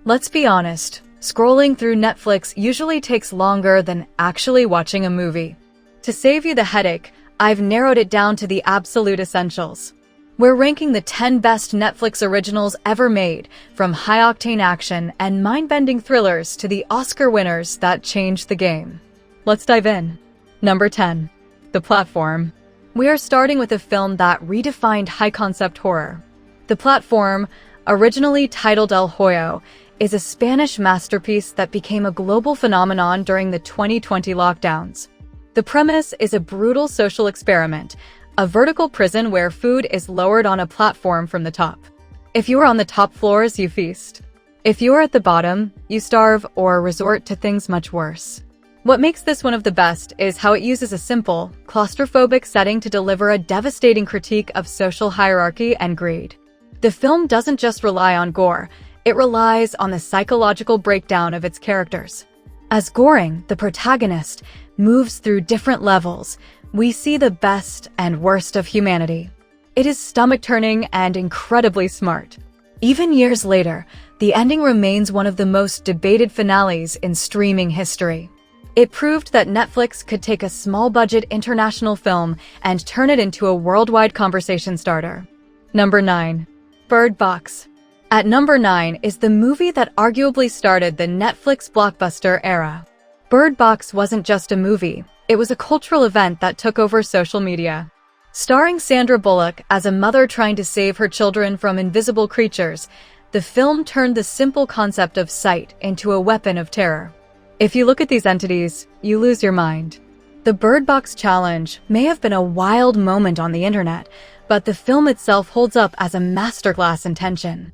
Let's be honest, scrolling through Netflix usually takes longer than actually watching a movie. To save you the headache, I've narrowed it down to the absolute essentials. We're ranking the 10 best Netflix originals ever made, from high-octane action and mind-bending thrillers to the Oscar winners that changed the game. Let's dive in. Number 10. The Platform. We are starting with a film that redefined high-concept horror. The Platform, originally titled El Hoyo, is a Spanish masterpiece that became a global phenomenon during the 2020 lockdowns. The premise is a brutal social experiment, a vertical prison where food is lowered on a platform from the top. If you are on the top floors, you feast. If you are at the bottom, you starve or resort to things much worse. What makes this one of the best is how it uses a simple, claustrophobic setting to deliver a devastating critique of social hierarchy and greed. The film doesn't just rely on gore, it relies on the psychological breakdown of its characters. As Goring, the protagonist, moves through different levels, we see the best and worst of humanity. It is stomach-turning and incredibly smart. Even years later, the ending remains one of the most debated finales in streaming history. It proved that Netflix could take a small-budget international film and turn it into a worldwide conversation starter. Number 9. Bird Box. At number 9 is the movie that arguably started the Netflix blockbuster era. Bird Box wasn't just a movie, it was a cultural event that took over social media. Starring Sandra Bullock as a mother trying to save her children from invisible creatures, the film turned the simple concept of sight into a weapon of terror. If you look at these entities, you lose your mind. The Bird Box challenge may have been a wild moment on the internet, but the film itself holds up as a masterclass in tension.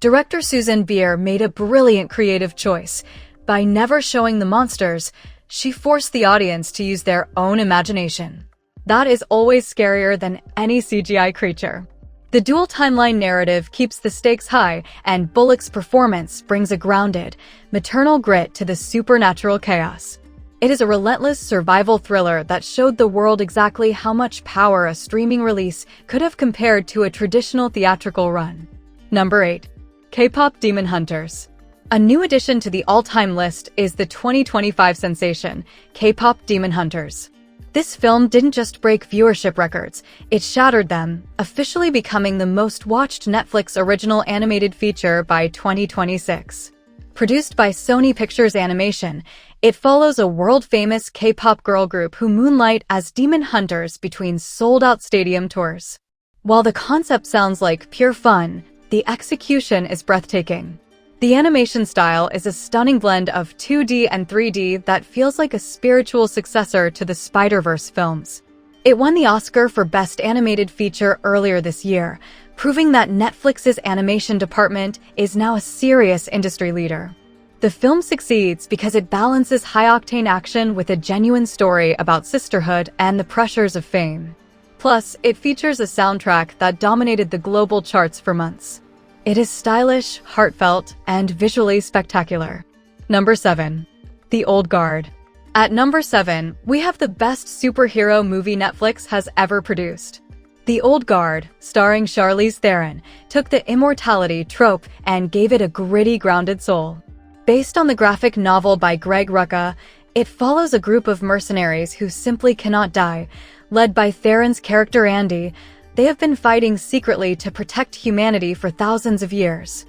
Director Susan Bier made a brilliant creative choice. By never showing the monsters, she forced the audience to use their own imagination. That is always scarier than any CGI creature. The dual timeline narrative keeps the stakes high, and Bullock's performance brings a grounded, maternal grit to the supernatural chaos. It is a relentless survival thriller that showed the world exactly how much power a streaming release could have compared to a traditional theatrical run. Number 8. K-pop Demon Hunters. A new addition to the all-time list is the 2025 sensation, K-pop Demon Hunters. This film didn't just break viewership records, it shattered them, officially becoming the most watched Netflix original animated feature by 2026. Produced by Sony Pictures Animation, it follows a world-famous K-pop girl group who moonlight as demon hunters between sold-out stadium tours. While the concept sounds like pure fun, the execution is breathtaking. The animation style is a stunning blend of 2D and 3D that feels like a spiritual successor to the Spider-Verse films. It won the Oscar for Best Animated Feature earlier this year, proving that Netflix's animation department is now a serious industry leader. The film succeeds because it balances high-octane action with a genuine story about sisterhood and the pressures of fame. Plus, it features a soundtrack that dominated the global charts for months. It is stylish, heartfelt, and visually spectacular. Number 7. The Old Guard. At number 7, we have the best superhero movie Netflix has ever produced. The Old Guard, starring Charlize Theron, took the immortality trope and gave it a gritty, grounded soul. Based on the graphic novel by Greg Rucka, it follows a group of mercenaries who simply cannot die. Led by Theron's character Andy, they have been fighting secretly to protect humanity for thousands of years.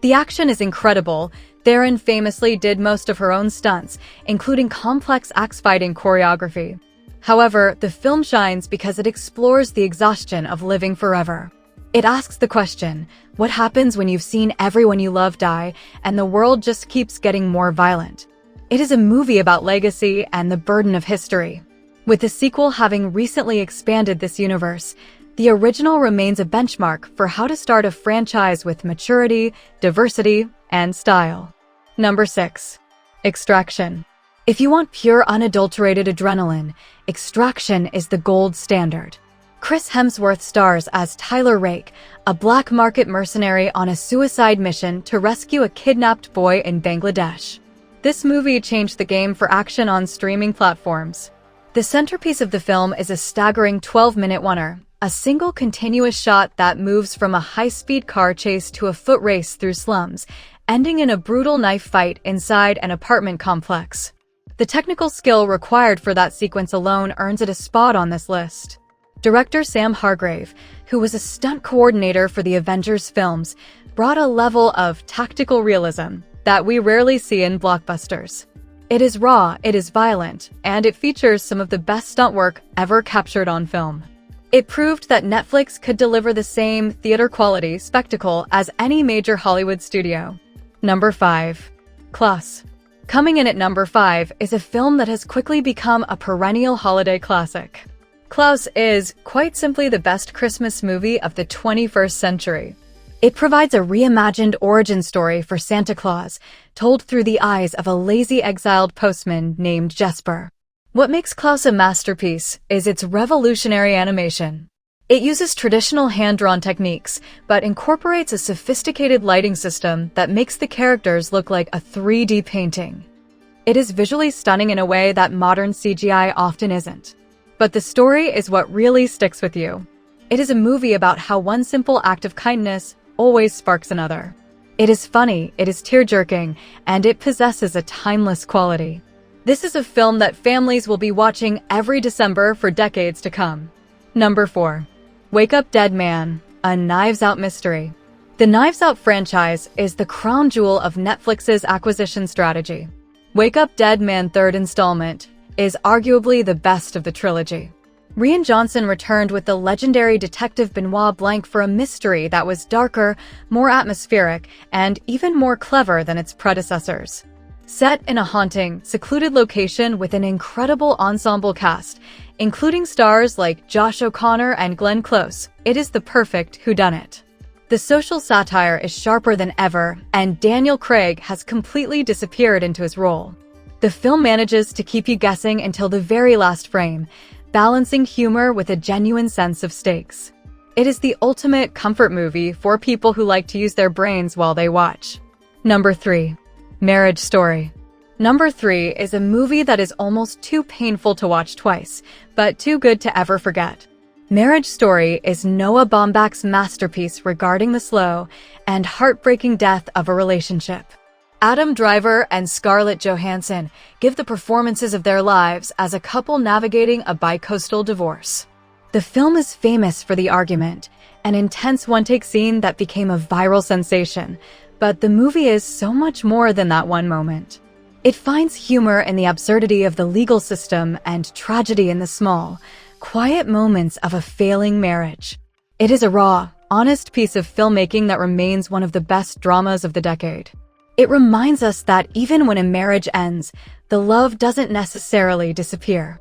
The action is incredible. Theron famously did most of her own stunts, including complex axe-fighting choreography. However, the film shines because it explores the exhaustion of living forever. It asks the question, what happens when you've seen everyone you love die and the world just keeps getting more violent? It is a movie about legacy and the burden of history. With the sequel having recently expanded this universe, the original remains a benchmark for how to start a franchise with maturity, diversity, and style. Number 6. Extraction. If you want pure unadulterated adrenaline, Extraction is the gold standard. Chris Hemsworth stars as Tyler Rake, a black market mercenary on a suicide mission to rescue a kidnapped boy in Bangladesh. This movie changed the game for action on streaming platforms. The centerpiece of the film is a staggering 12-minute oneer, a single continuous shot that moves from a high-speed car chase to a foot race through slums, ending in a brutal knife fight inside an apartment complex. The technical skill required for that sequence alone earns it a spot on this list. Director Sam Hargrave, who was a stunt coordinator for the Avengers films, brought a level of tactical realism that we rarely see in blockbusters. It is raw, it is violent, and it features some of the best stunt work ever captured on film. It proved that Netflix could deliver the same theater-quality spectacle as any major Hollywood studio. Number 5. Klaus. Coming in at number 5 is a film that has quickly become a perennial holiday classic. Klaus is, quite simply, the best Christmas movie of the 21st century. It provides a reimagined origin story for Santa Claus, told through the eyes of a lazy exiled postman named Jesper. What makes Klaus a masterpiece is its revolutionary animation. It uses traditional hand-drawn techniques, but incorporates a sophisticated lighting system that makes the characters look like a 3D painting. It is visually stunning in a way that modern CGI often isn't. But the story is what really sticks with you. It is a movie about how one simple act of kindness always sparks another. It is funny, it is tear-jerking, and it possesses a timeless quality. This is a film that families will be watching every December for decades to come. Number 4. Wake Up Dead Man, a Knives Out mystery. The Knives Out franchise is the crown jewel of Netflix's acquisition strategy. Wake Up Dead Man third installment is arguably the best of the trilogy. Rian Johnson returned with the legendary Detective Benoit Blanc for a mystery that was darker, more atmospheric, and even more clever than its predecessors. Set in a haunting, secluded location with an incredible ensemble cast, including stars like Josh O'Connor and Glenn Close, it is the perfect whodunit. The social satire is sharper than ever, and Daniel Craig has completely disappeared into his role. The film manages to keep you guessing until the very last frame, balancing humor with a genuine sense of stakes. It is the ultimate comfort movie for people who like to use their brains while they watch. Number 3. Marriage Story. Number 3 is a movie that is almost too painful to watch twice, but too good to ever forget. Marriage Story is Noah Baumbach's masterpiece regarding the slow and heartbreaking death of a relationship. Adam Driver and Scarlett Johansson give the performances of their lives as a couple navigating a bicoastal divorce. The film is famous for the argument, an intense one-take scene that became a viral sensation, but the movie is so much more than that one moment. It finds humor in the absurdity of the legal system and tragedy in the small, quiet moments of a failing marriage. It is a raw, honest piece of filmmaking that remains one of the best dramas of the decade. It reminds us that even when a marriage ends, the love doesn't necessarily disappear.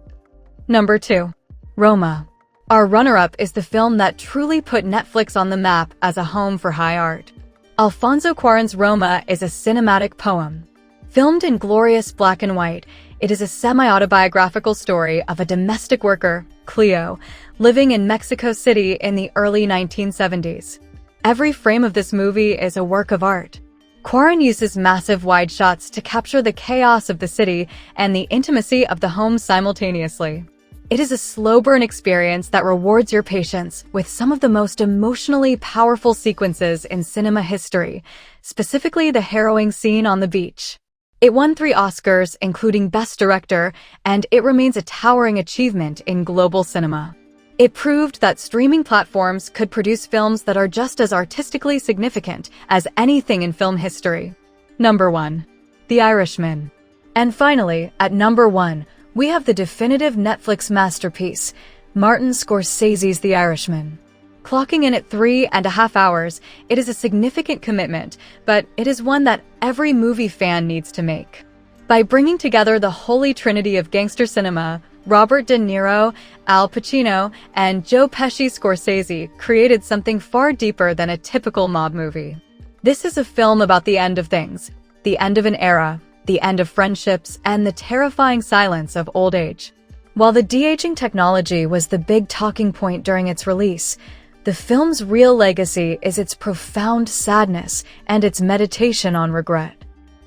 Number 2. Roma. Our runner-up is the film that truly put Netflix on the map as a home for high art. Alfonso Cuarón's Roma is a cinematic poem. Filmed in glorious black and white, it is a semi-autobiographical story of a domestic worker, Cleo, living in Mexico City in the early 1970s. Every frame of this movie is a work of art. Cuarón uses massive wide shots to capture the chaos of the city and the intimacy of the home simultaneously. It is a slow-burn experience that rewards your patience with some of the most emotionally powerful sequences in cinema history, specifically the harrowing scene on the beach. It won 3 Oscars, including Best Director, and it remains a towering achievement in global cinema. It proved that streaming platforms could produce films that are just as artistically significant as anything in film history. Number 1. The Irishman. And finally, at number 1, we have the definitive Netflix masterpiece, Martin Scorsese's The Irishman. Clocking in at 3.5 hours, it is a significant commitment, but it is one that every movie fan needs to make. By bringing together the holy trinity of gangster cinema, Robert De Niro, Al Pacino, and Joe Pesci, Scorsese created something far deeper than a typical mob movie. This is a film about the end of things, the end of an era, the end of friendships, and the terrifying silence of old age. While the de-aging technology was the big talking point during its release, the film's real legacy is its profound sadness and its meditation on regret.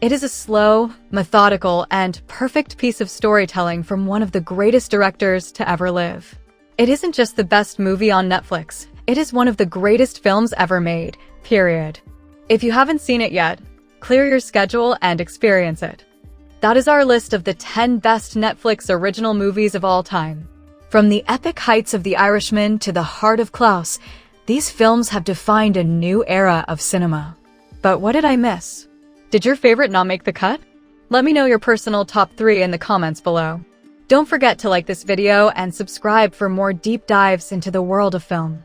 It is a slow, methodical, and perfect piece of storytelling from one of the greatest directors to ever live. It isn't just the best movie on Netflix, it is one of the greatest films ever made, period. If you haven't seen it yet, clear your schedule and experience it. That is our list of the 10 best Netflix original movies of all time. From the epic heights of The Irishman to the heart of Klaus, these films have defined a new era of cinema. But what did I miss? Did your favorite not make the cut? Let me know your personal top 3 in the comments below. Don't forget to like this video and subscribe for more deep dives into the world of film.